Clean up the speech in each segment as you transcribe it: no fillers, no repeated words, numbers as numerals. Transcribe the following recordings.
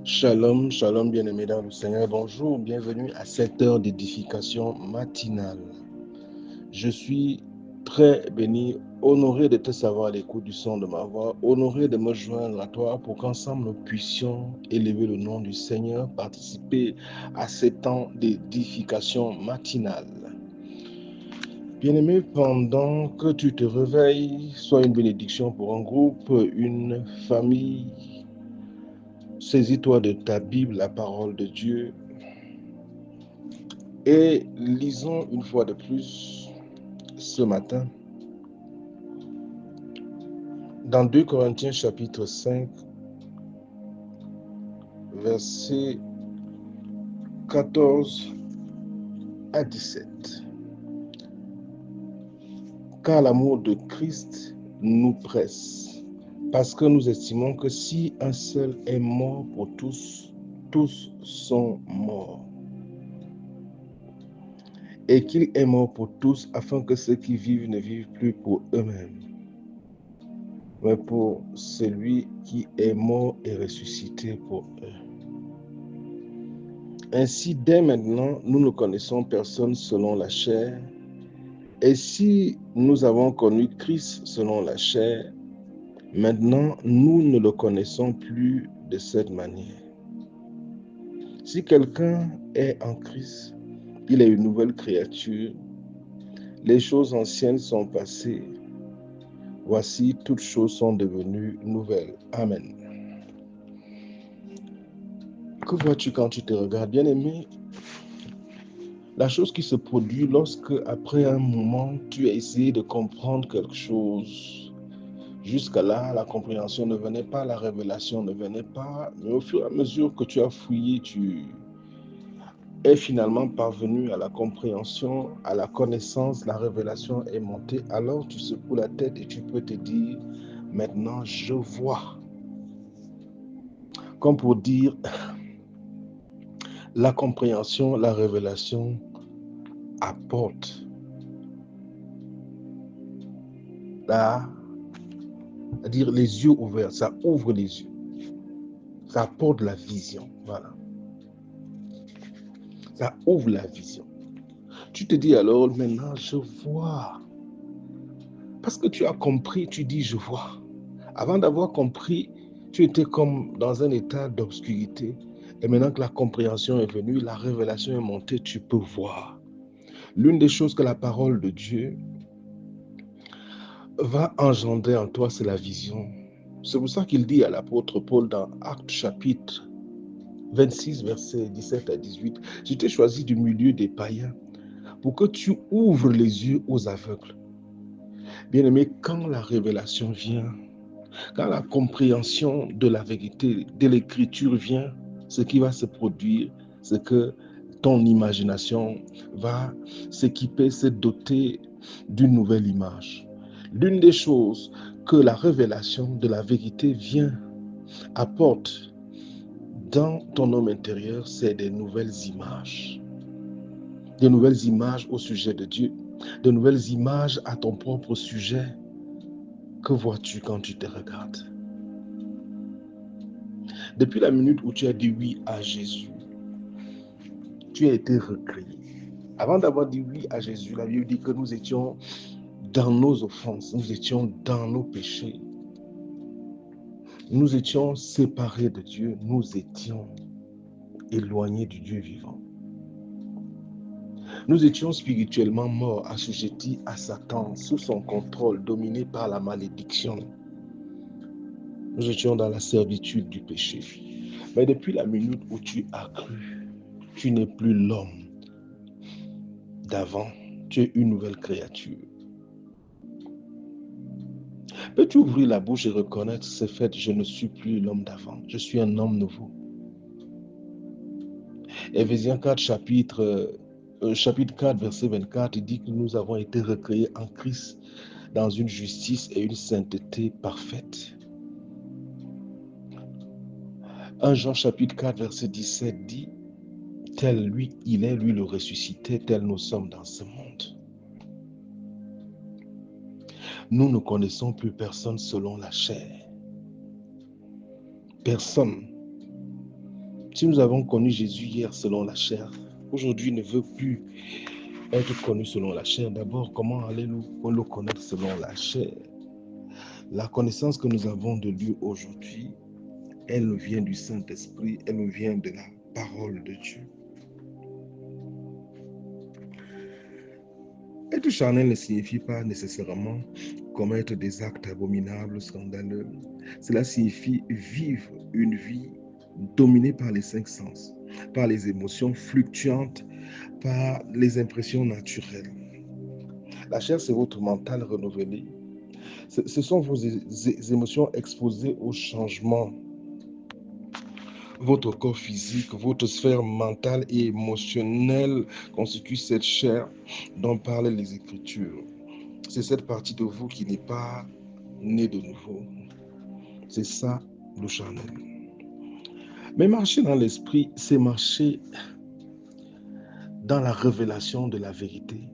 Shalom, shalom bien-aimés dans le Seigneur. Bonjour, bienvenue à cette heure d'édification matinale. Je suis très béni, honoré de te savoir à l'écoute du son de ma voix, honoré de me joindre à toi pour qu'ensemble nous puissions élever le nom du Seigneur, participer à ces temps d'édification matinale. Bien-aimé, pendant que tu te réveilles, sois une bénédiction pour un groupe, une famille. Saisis-toi de ta Bible, la parole de Dieu, et lisons une fois de plus ce matin dans 2 Corinthiens chapitre 5, versets 14 à 17. Car l'amour de Christ nous presse, parce que nous estimons que si un seul est mort pour tous, tous sont morts. Et qu'il est mort pour tous, afin que ceux qui vivent ne vivent plus pour eux-mêmes, mais pour celui qui est mort et ressuscité pour eux. Ainsi, dès maintenant, nous ne connaissons personne selon la chair, et si nous avons connu Christ selon la chair, maintenant nous ne le connaissons plus de cette manière. Si quelqu'un est en Christ, il est une nouvelle créature. Les choses anciennes sont passées. Voici, toutes choses sont devenues nouvelles. Amen. Que vois-tu quand tu te regardes, bien-aimé? La chose qui se produit lorsque, après un moment, tu as essayé de comprendre quelque chose. Jusqu'à là, la compréhension ne venait pas, la révélation ne venait pas, mais au fur et à mesure que tu as fouillé, tu es finalement parvenu à la compréhension, à la connaissance, la révélation est montée. Alors tu secoues la tête et tu peux te dire, maintenant je vois. Comme pour dire, la compréhension, la révélation apporte c'est-à-dire les yeux ouverts, ça ouvre les yeux. Ça apporte la vision. Voilà. Ça ouvre la vision. Tu te dis alors, maintenant, je vois. Parce que tu as compris, tu dis, je vois. Avant d'avoir compris, tu étais comme dans un état d'obscurité. Et maintenant que la compréhension est venue, la révélation est montée, tu peux voir. L'une des choses que la parole de Dieu va engendrer en toi, c'est la vision. C'est pour ça qu'il dit à l'apôtre Paul dans Actes chapitre 26, versets 17 à 18, « Je t'ai choisi du milieu des païens pour que tu ouvres les yeux aux aveugles. » Bien-aimé, quand la révélation vient, quand la compréhension de la vérité, de l'écriture vient, ce qui va se produire, c'est que ton imagination va s'équiper, se doter d'une nouvelle image. L'une des choses que la révélation de la vérité vient, apporte dans ton homme intérieur, c'est des nouvelles images. Des nouvelles images au sujet de Dieu, de nouvelles images à ton propre sujet. Que vois-tu quand tu te regardes? Depuis la minute où tu as dit oui à Jésus, tu as été recréé. Avant d'avoir dit oui à Jésus, la Bible dit que nous étions dans nos offenses, nous étions dans nos péchés. Nous étions séparés de Dieu, nous étions éloignés du Dieu vivant. Nous étions spirituellement morts, assujettis à Satan, sous son contrôle, dominés par la malédiction. Nous étions dans la servitude du péché. Mais depuis la minute où tu as cru, tu n'es plus l'homme d'avant, tu es une nouvelle créature. Peux-tu ouvrir la bouche et reconnaître ce fait, je ne suis plus l'homme d'avant, je suis un homme nouveau. Éphésiens 4, chapitre 4, verset 24, il dit que nous avons été recréés en Christ dans une justice et une sainteté parfaite. 1 Jean chapitre 4, verset 17 dit, tel lui, il est, lui le ressuscité, tel nous sommes dans ce monde. Nous ne connaissons plus personne selon la chair. Personne. Si nous avons connu Jésus hier selon la chair, aujourd'hui ne veut plus être connu selon la chair. D'abord, comment allez-nous le connaître selon la chair? La connaissance que nous avons de lui aujourd'hui, elle nous vient du Saint-Esprit, elle nous vient de la parole de Dieu. Être charnel ne signifie pas nécessairement commettre des actes abominables, scandaleux. Cela signifie vivre une vie dominée par les 5 sens, par les émotions fluctuantes, par les impressions naturelles. La chair, c'est votre mental renouvelé. Ce sont vos émotions exposées au changement. Votre corps physique, votre sphère mentale et émotionnelle constitue cette chair dont parlent les Écritures. C'est cette partie de vous qui n'est pas née de nouveau. C'est ça, le charnel. Mais marcher dans l'esprit, c'est marcher dans la révélation de la vérité.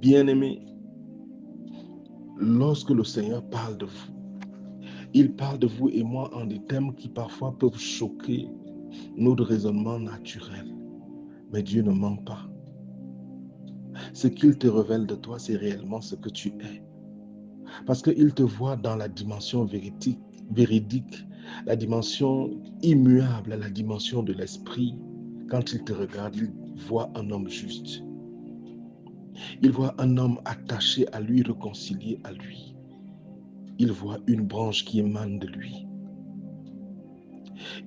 Bien-aimés, lorsque le Seigneur parle de vous, il parle de vous et moi en des thèmes qui parfois peuvent choquer notre raisonnement naturel. Mais Dieu ne ment pas. Ce qu'il te révèle de toi, c'est réellement ce que tu es. Parce qu'il te voit dans la dimension véridique, la dimension immuable, la dimension de l'esprit. Quand il te regarde, il voit un homme juste. Il voit un homme attaché à lui, réconcilié à lui. Il voit une branche qui émane de lui.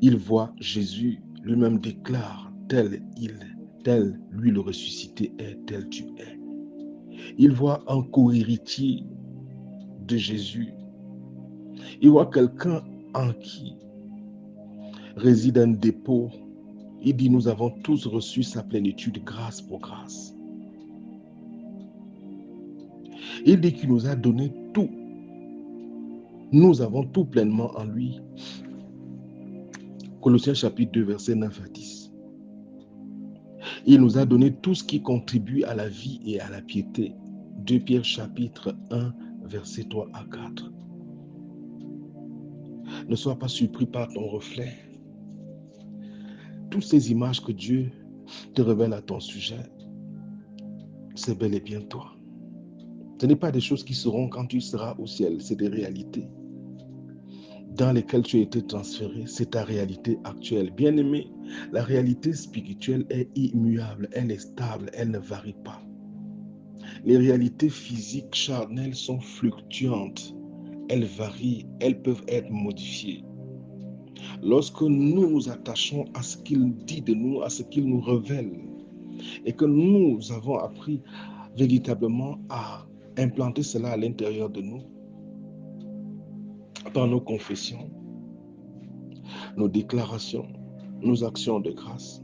Il voit Jésus, lui-même déclare, tel lui le ressuscité est, tel tu es. Il voit un co-héritier de Jésus. Il voit quelqu'un en qui réside un dépôt. Il dit, nous avons tous reçu sa plénitude grâce pour grâce. Il dit qu'il nous a donné tout. Nous avons tout pleinement en lui. Colossiens chapitre 2, verset 9 à 10. Il nous a donné tout ce qui contribue à la vie et à la piété. 2 Pierre chapitre 1, verset 3 à 4. Ne sois pas surpris par ton reflet. Toutes ces images que Dieu te révèle à ton sujet, c'est bel et bien toi. Ce n'est pas des choses qui seront quand tu seras au ciel, c'est des réalités dans lesquelles tu as été transféré, c'est ta réalité actuelle. Bien-aimé, la réalité spirituelle est immuable, elle est stable, elle ne varie pas. Les réalités physiques charnelles sont fluctuantes, elles varient, elles peuvent être modifiées. Lorsque nous nous attachons à ce qu'il dit de nous, à ce qu'il nous révèle, et que nous avons appris véritablement à implanter cela à l'intérieur de nous, dans nos confessions, nos déclarations, nos actions de grâce,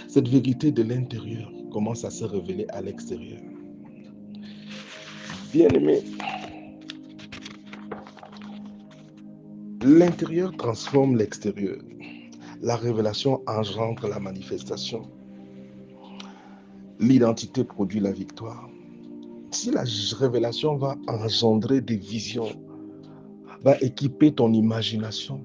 cette vérité de l'intérieur commence à se révéler à l'extérieur. Bien-aimé, l'intérieur transforme l'extérieur. La révélation engendre la manifestation. L'identité produit la victoire. Si la révélation va engendrer des visions, va équiper ton imagination,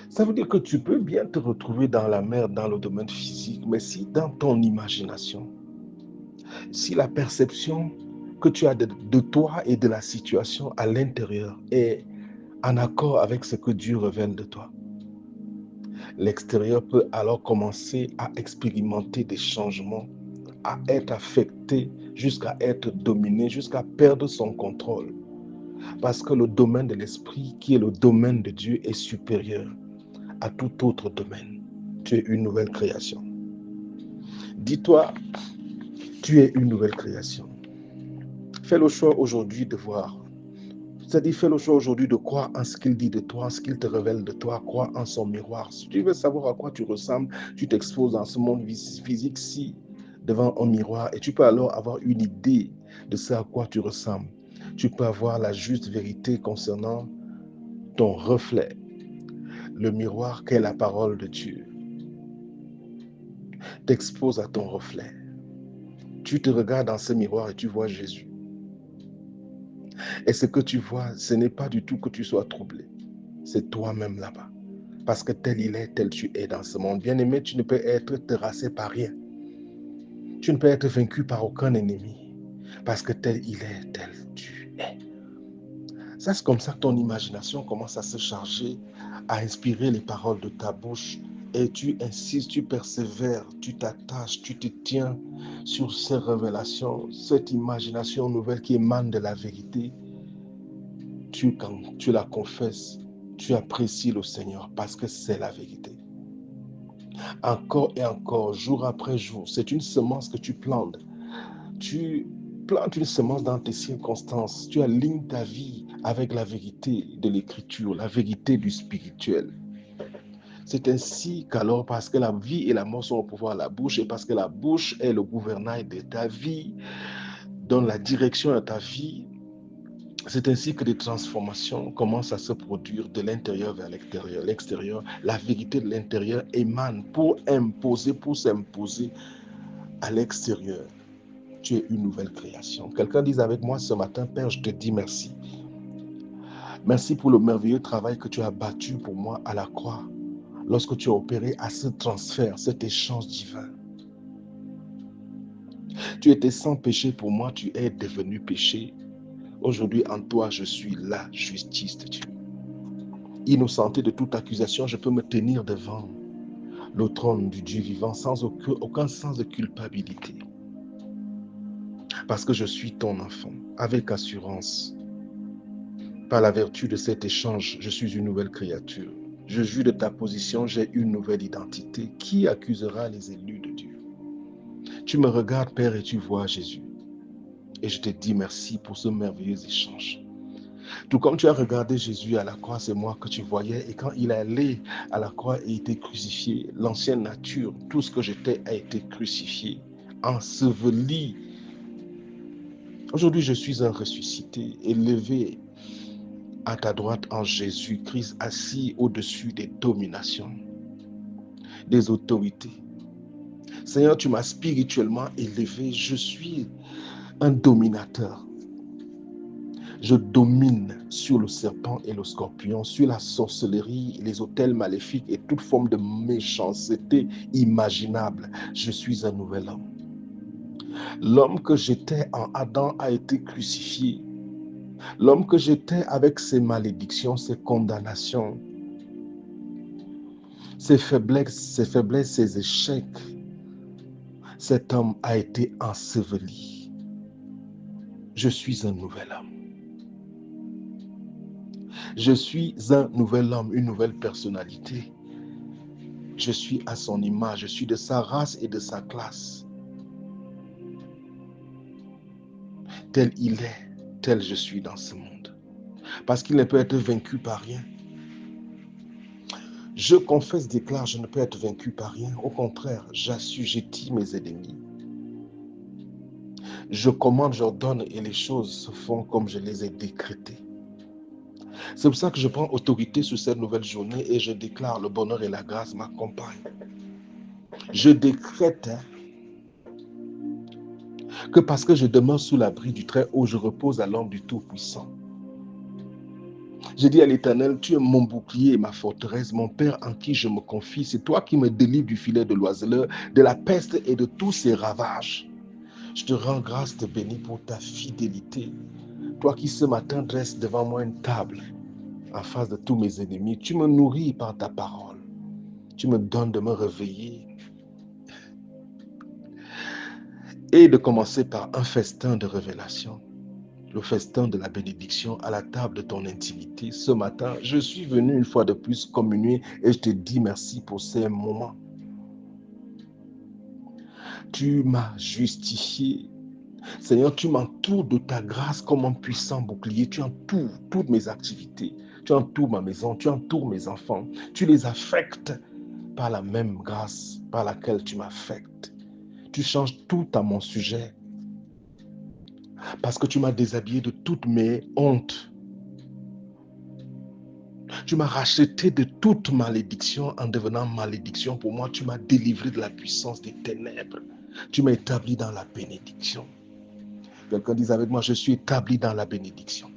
ça veut dire que tu peux bien te retrouver dans la mer, dans le domaine physique, mais si dans ton imagination, si la perception que tu as de toi et de la situation à l'intérieur est en accord avec ce que Dieu révèle de toi, l'extérieur peut alors commencer à expérimenter des changements, à être affecté jusqu'à être dominé, jusqu'à perdre son contrôle. Parce que le domaine de l'esprit, qui est le domaine de Dieu, est supérieur à tout autre domaine. Tu es une nouvelle création. Dis-toi, tu es une nouvelle création. Fais le choix aujourd'hui de voir. C'est-à-dire, fais le choix aujourd'hui de croire en ce qu'il dit de toi, en ce qu'il te révèle de toi, croire en son miroir. Si tu veux savoir à quoi tu ressembles, tu t'exposes dans ce monde physique-ci devant un miroir et tu peux alors avoir une idée de ce à quoi tu ressembles. Tu peux avoir la juste vérité concernant ton reflet, le miroir qu'est la parole de Dieu. T'exposes à ton reflet. Tu te regardes dans ce miroir et tu vois Jésus. Et ce que tu vois, ce n'est pas du tout que tu sois troublé. C'est toi-même là-bas. Parce que tel il est, tel tu es dans ce monde. Bien-aimé, tu ne peux être terrassé par rien. Tu ne peux être vaincu par aucun ennemi. Parce que tel il est, tel tu es. Ça, c'est comme ça que ton imagination commence à se charger, à inspirer les paroles de ta bouche. Et tu insistes, tu persévères, tu t'attaches, tu te tiens sur ces révélations, cette imagination nouvelle qui émane de la vérité. Quand tu la confesses, tu apprécies le Seigneur parce que c'est la vérité. Encore et encore, jour après jour, c'est une semence que tu plantes. Tu plantes une semence dans tes circonstances. Tu alignes ta vie avec la vérité de l'Écriture, la vérité du spirituel. C'est ainsi qu'alors, parce que la vie et la mort sont au pouvoir de la bouche, et parce que la bouche est le gouvernail de ta vie, donne la direction à ta vie, c'est ainsi que des transformations commencent à se produire de l'intérieur vers l'extérieur. L'extérieur, la vérité de l'intérieur émane pour s'imposer à l'extérieur. Tu es une nouvelle création. Quelqu'un dise avec moi ce matin, Père, je te dis merci. Merci pour le merveilleux travail que tu as battu pour moi à la croix, lorsque tu as opéré à ce transfert, cet échange divin. Tu étais sans péché pour moi, tu es devenu péché. Aujourd'hui, en toi, je suis la justice de Dieu. Innocenté de toute accusation, je peux me tenir devant le trône du Dieu vivant sans aucun sens de culpabilité. Parce que je suis ton enfant, avec assurance. Par la vertu de cet échange, je suis une nouvelle créature. Je jure de ta position, j'ai une nouvelle identité. Qui accusera les élus de Dieu? Tu me regardes, Père, et tu vois Jésus. Et je te dis merci pour ce merveilleux échange. Tout comme tu as regardé Jésus à la croix, c'est moi que tu voyais. Et quand il est allé à la croix et été crucifié, l'ancienne nature, tout ce que j'étais a été crucifié, enseveli. Aujourd'hui, je suis un ressuscité, élevé à ta droite en Jésus-Christ, assis au-dessus des dominations, des autorités. Seigneur, tu m'as spirituellement élevé. Je suis un dominateur. Je domine sur le serpent et le scorpion, sur la sorcellerie, les autels maléfiques et toute forme de méchanceté imaginable. Je suis un nouvel homme. L'homme que j'étais en Adam a été crucifié. L'homme que j'étais avec ses malédictions, ses condamnations, ses faiblesses, ses échecs, cet homme a été enseveli. Je suis un nouvel homme. Je suis un nouvel homme, une nouvelle personnalité. Je suis à son image, je suis de sa race et de sa classe. Tel il est, tel je suis dans ce monde. Parce qu'il ne peut être vaincu par rien. Je confesse, déclare, je ne peux être vaincu par rien. Au contraire, j'assujettis mes ennemis. Je commande, j'ordonne et les choses se font comme je les ai décrétées. C'est pour ça que je prends autorité sur cette nouvelle journée et je déclare le bonheur et la grâce m'accompagnent. Je décrète que parce que je demeure sous l'abri du Très-Haut, je repose à l'ombre du Tout-Puissant. Je dis à l'Éternel, tu es mon bouclier et ma forteresse, mon Père en qui je me confie. C'est toi qui me délivres du filet de l'oiseleur, de la peste et de tous ses ravages. Je te rends grâce, te bénis pour ta fidélité. Toi qui ce matin dresses devant moi une table en face de tous mes ennemis, tu me nourris par ta parole. Tu me donnes de me réveiller et de commencer par un festin de révélation. Le festin de la bénédiction à la table de ton intimité. Ce matin, je suis venu une fois de plus communier et je te dis merci pour ces moments. Tu m'as justifié. Seigneur, tu m'entoures de ta grâce comme un puissant bouclier. Tu entoures toutes mes activités. Tu entoures ma maison. Tu entoures mes enfants. Tu les affectes par la même grâce par laquelle tu m'affectes. Tu changes tout à mon sujet. Parce que tu m'as déshabillé de toutes mes hontes. Tu m'as racheté de toute malédiction en devenant malédiction pour moi. Tu m'as délivré de la puissance des ténèbres. Tu m'as établi dans la bénédiction. Quelqu'un dise avec moi, je suis établi dans la bénédiction.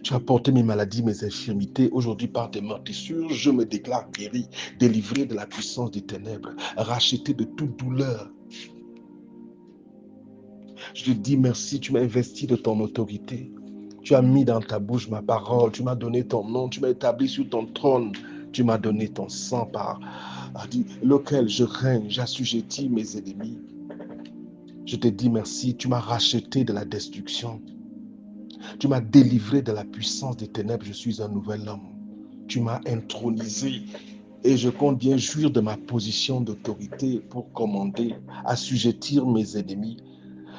Tu as porté mes maladies, mes infirmités. Aujourd'hui, par tes meurtrissures, je me déclare guéri, délivré de la puissance des ténèbres, racheté de toute douleur. Je te dis merci, tu m'as investi de ton autorité. Tu as mis dans ta bouche ma parole, tu m'as donné ton nom, tu m'as établi sur ton trône. Tu m'as donné ton sang par lequel je règne, j'assujettis mes ennemis. Je te dis merci, tu m'as racheté de la destruction. Tu m'as délivré de la puissance des ténèbres, je suis un nouvel homme. Tu m'as intronisé et je compte bien jouir de ma position d'autorité pour commander, assujettir mes ennemis.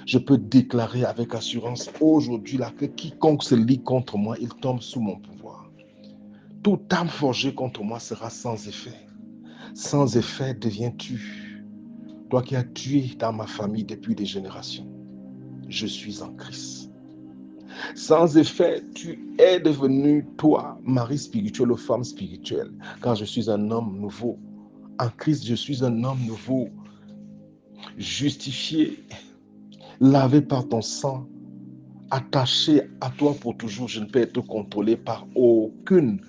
Je peux déclarer avec assurance aujourd'hui là que quiconque se lie contre moi, il tombe sous mon pouvoir. Toute âme forgée contre moi sera sans effet. Sans effet deviens-tu, toi qui as tué dans ma famille depuis des générations. Je suis en Christ. Sans effet, tu es devenu, toi, mari spirituel ou femme spirituelle, car je suis un homme nouveau. En Christ, je suis un homme nouveau, justifié, lavé par ton sang, attaché à toi pour toujours. Je ne peux être contrôlé par aucune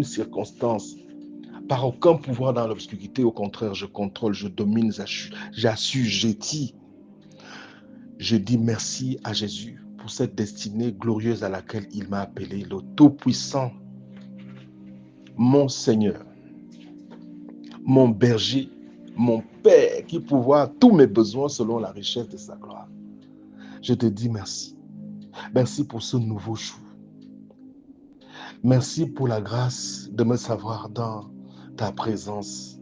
circonstance, par aucun pouvoir dans l'obscurité. Au contraire, je contrôle, je domine, j'assujettis. Je dis merci à Jésus pour cette destinée glorieuse à laquelle il m'a appelé, le Tout-Puissant, mon Seigneur, mon berger, mon Père, qui pourvoit tous mes besoins selon la richesse de sa gloire. Je te dis merci. Merci pour ce nouveau jour. Merci pour la grâce de me savoir dans ta présence.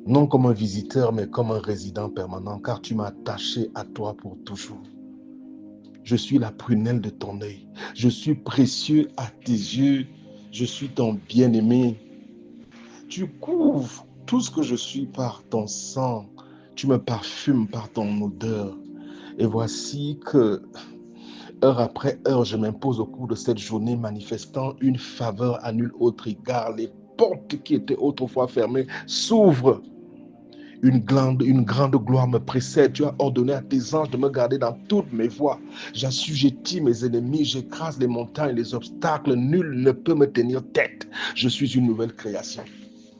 Non comme un visiteur, mais comme un résident permanent, car tu m'as attaché à toi pour toujours. Je suis la prunelle de ton œil. Je suis précieux à tes yeux. Je suis ton bien-aimé. Tu couvres tout ce que je suis par ton sang. Tu me parfumes par ton odeur. Et voici que, heure après heure, je m'impose au cours de cette journée manifestant une faveur à nul autre égard. Les portes qui étaient autrefois fermées s'ouvrent. Une grande gloire me précède. Tu as ordonné à tes anges de me garder dans toutes mes voies. J'assujettis mes ennemis, j'écrase les montagnes, les obstacles. Nul ne peut me tenir tête. Je suis une nouvelle création.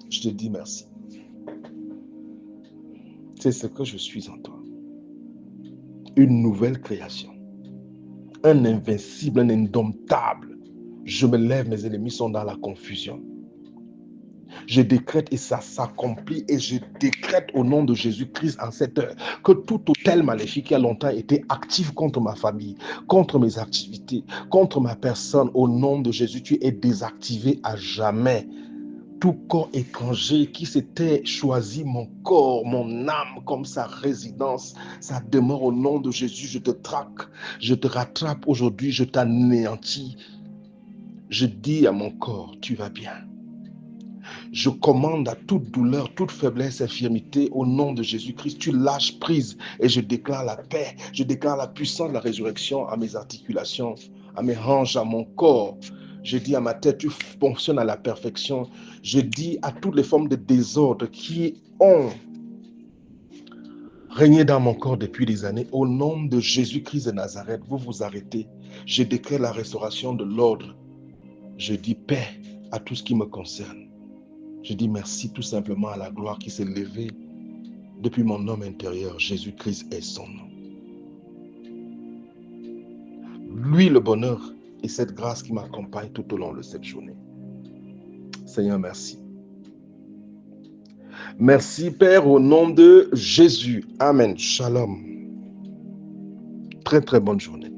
Je te dis merci. C'est ce que je suis en toi. Une nouvelle création. Un invincible, un indomptable. Je me lève, mes ennemis sont dans la confusion. Je décrète et ça s'accomplit et je décrète au nom de Jésus-Christ en cette heure que tout autel maléfique qui a longtemps été actif contre ma famille, contre mes activités, contre ma personne, au nom de Jésus, tu es désactivé à jamais. Tout corps étranger qui s'était choisi mon corps, mon âme comme sa résidence, sa demeure au nom de Jésus, je te traque, je te rattrape aujourd'hui, je t'anéantis. Je dis à mon corps, tu vas bien. Je commande à toute douleur, toute faiblesse, infirmité, au nom de Jésus-Christ, tu lâches prise et je déclare la paix, je déclare la puissance de la résurrection à mes articulations, à mes hanches, à mon corps. Je dis à ma tête, tu fonctionnes à la perfection. Je dis à toutes les formes de désordre qui ont régné dans mon corps depuis des années, au nom de Jésus-Christ de Nazareth, vous vous arrêtez. Je déclare la restauration de l'ordre. Je dis paix à tout ce qui me concerne. Je dis merci tout simplement à la gloire qui s'est levée depuis mon homme intérieur. Jésus-Christ est son nom. Lui, le bonheur et cette grâce qui m'accompagne tout au long de cette journée. Seigneur, merci. Merci, Père, au nom de Jésus. Amen. Shalom. Très, très bonne journée.